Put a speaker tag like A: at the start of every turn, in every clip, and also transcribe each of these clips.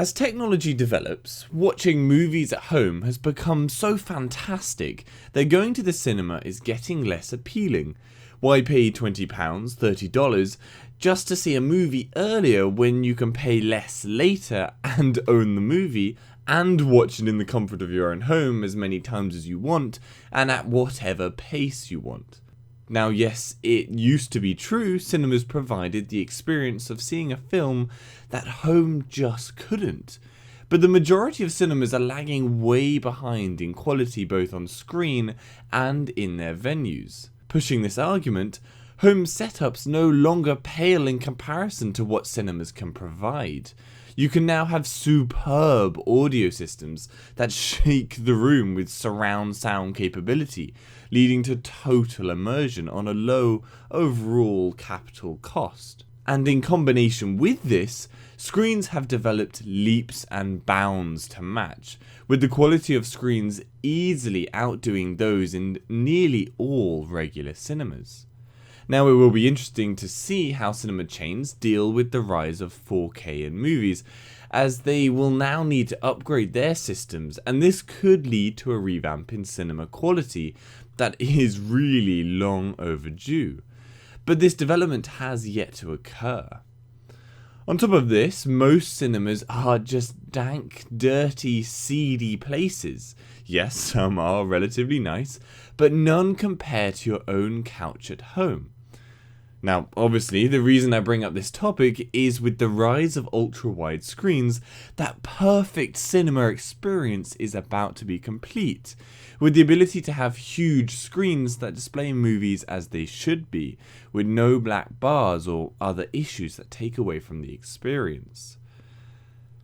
A: As technology develops, watching movies at home has become so fantastic that going to the cinema is getting less appealing. Why pay £20, $30 just to see a movie earlier when you can pay less later and own the movie and watch it in the comfort of your own home as many times as you want and at whatever pace you want? Now, yes, it used to be true cinemas provided the experience of seeing a film that home just couldn't. But the majority of cinemas are lagging way behind in quality both on screen and in their venues. Pushing this argument, home setups no longer pale in comparison to what cinemas can provide. You can now have superb audio systems that shake the room with surround sound capability, leading to total immersion on a low overall capital cost. And in combination with this, screens have developed leaps and bounds to match, with the quality of screens easily outdoing those in nearly all regular cinemas. Now, it will be interesting to see how cinema chains deal with the rise of 4K in movies, as they will now need to upgrade their systems, and this could lead to a revamp in cinema quality that is really long overdue. But this development has yet to occur. On top of this, most cinemas are just dank, dirty, seedy places. Yes, some are relatively nice, but none compare to your own couch at home. Now, obviously, the reason I bring up this topic is with the rise of ultra-wide screens, that perfect cinema experience is about to be complete, with the ability to have huge screens that display movies as they should be, with no black bars or other issues that take away from the experience.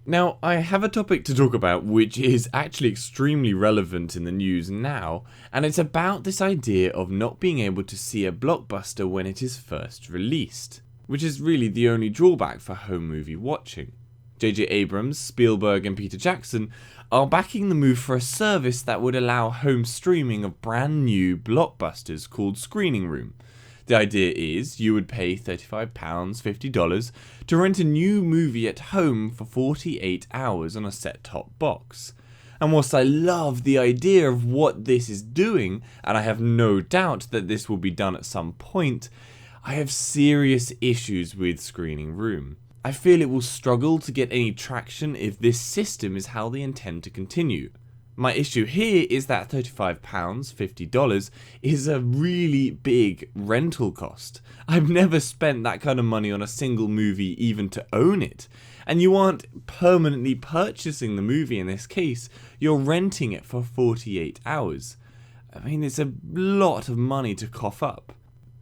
A: Now, I have a topic to talk about which is actually extremely relevant in the news now, and it's about this idea of not being able to see a blockbuster when it is first released, which is really the only drawback for home movie watching. J.J. Abrams, Spielberg and Peter Jackson are backing the move for a service that would allow home streaming of brand new blockbusters called Screening Room. The idea is you would pay £35, $50 to rent a new movie at home for 48 hours on a set-top box. And whilst I love the idea of what this is doing, and I have no doubt that this will be done at some point, I have serious issues with Screening Room. I feel it will struggle to get any traction if this system is how they intend to continue. My issue here is that £35, $50 is a really big rental cost. I've never spent that kind of money on a single movie even to own it. And you aren't permanently purchasing the movie in this case, you're renting it for 48 hours. I mean, it's a lot of money to cough up.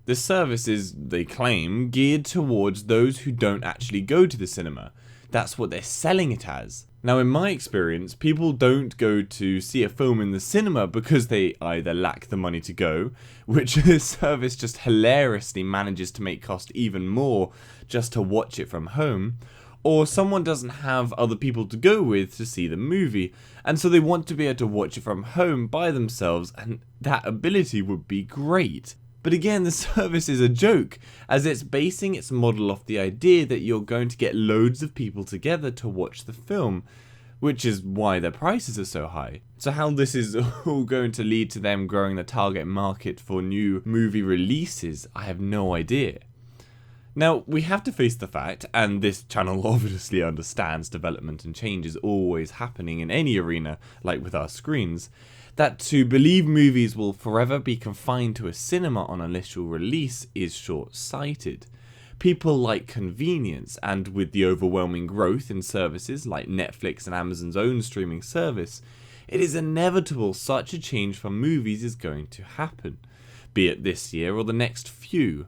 A: The service is, they claim, geared towards those who don't actually go to the cinema. That's what they're selling it as. Now, in my experience, people don't go to see a film in the cinema because they either lack the money to go, which the service just hilariously manages to make cost even more just to watch it from home, or someone doesn't have other people to go with to see the movie, and so they want to be able to watch it from home by themselves, and that ability would be great. But again, the service is a joke, as it's basing its model off the idea that you're going to get loads of people together to watch the film, which is why their prices are so high. So how this is all going to lead to them growing the target market for new movie releases, I have no idea. Now, we have to face the fact, and this channel obviously understands development and change is always happening in any arena, like with our screens, that to believe movies will forever be confined to a cinema on initial release is short-sighted. People like convenience, and with the overwhelming growth in services like Netflix and Amazon's own streaming service, it is inevitable such a change for movies is going to happen, be it this year or the next few.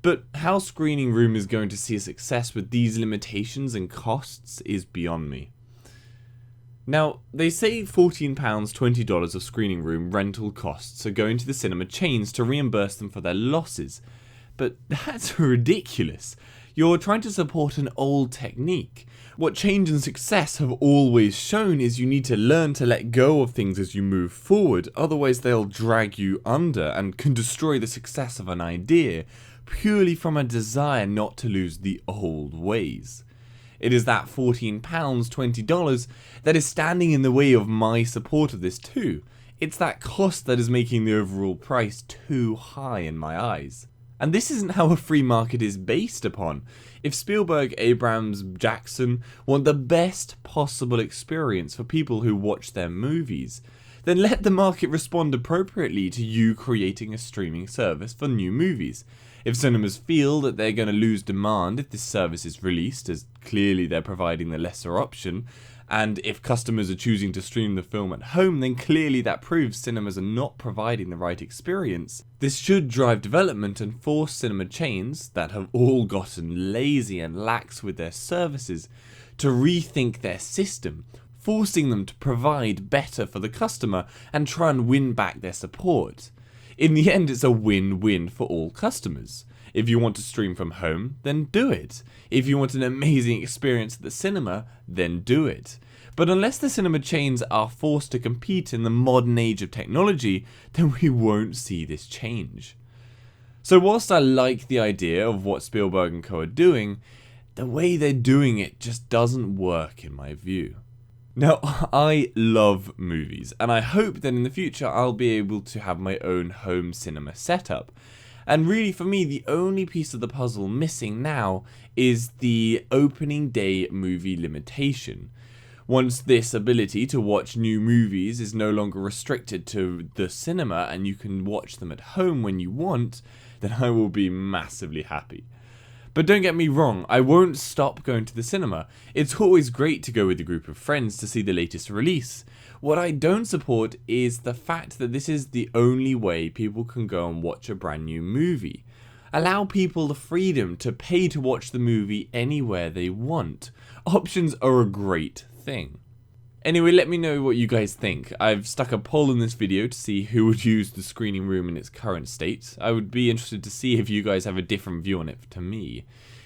A: But how Screening Room is going to see a success with these limitations and costs is beyond me. Now, they say £14, $20 of Screening Room rental costs are going to the cinema chains to reimburse them for their losses, but that's ridiculous. You're trying to support an old technique. What change and success have always shown is you need to learn to let go of things as you move forward, otherwise they'll drag you under and can destroy the success of an idea, purely from a desire not to lose the old ways. It is that £14, $20 that is standing in the way of my support of this too. It's that cost that is making the overall price too high in my eyes. And this isn't how a free market is based upon. If Spielberg, Abrams, Jackson want the best possible experience for people who watch their movies, then let the market respond appropriately to you creating a streaming service for new movies. If cinemas feel that they're going to lose demand if this service is released, as clearly they're providing the lesser option, and if customers are choosing to stream the film at home, then clearly that proves cinemas are not providing the right experience. This should drive development and force cinema chains, that have all gotten lazy and lax with their services, to rethink their system, forcing them to provide better for the customer and try and win back their support. In the end, it's a win-win for all customers. If you want to stream from home, then do it. If you want an amazing experience at the cinema, then do it. But unless the cinema chains are forced to compete in the modern age of technology, then we won't see this change. So whilst I like the idea of what Spielberg and co are doing, the way they're doing it just doesn't work in my view. Now, I love movies, and I hope that in the future I'll be able to have my own home cinema setup. And really, for me, the only piece of the puzzle missing now is the opening day movie limitation. Once this ability to watch new movies is no longer restricted to the cinema and you can watch them at home when you want, then I will be massively happy. But don't get me wrong, I won't stop going to the cinema. It's always great to go with a group of friends to see the latest release. What I don't support is the fact that this is the only way people can go and watch a brand new movie. Allow people the freedom to pay to watch the movie anywhere they want. Options are a great thing. Anyway, let me know what you guys think. I've stuck a poll in this video to see who would use the screening room in its current state. I would be interested to see if you guys have a different view on it to me.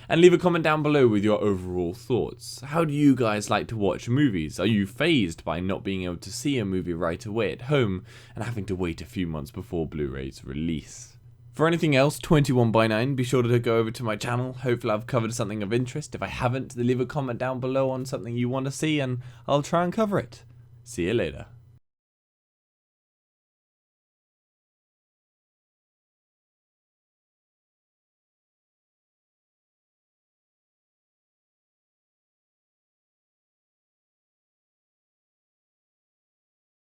A: And leave a comment down below with your overall thoughts. How do you guys like to watch movies? Are you fazed by not being able to see a movie right away at home and having to wait a few months before Blu-ray's release? For anything else 21by9, be sure to go over to my channel. Hopefully I've covered something of interest. If I haven't, then leave a comment down below on something you want to see and I'll try and cover it. See you later.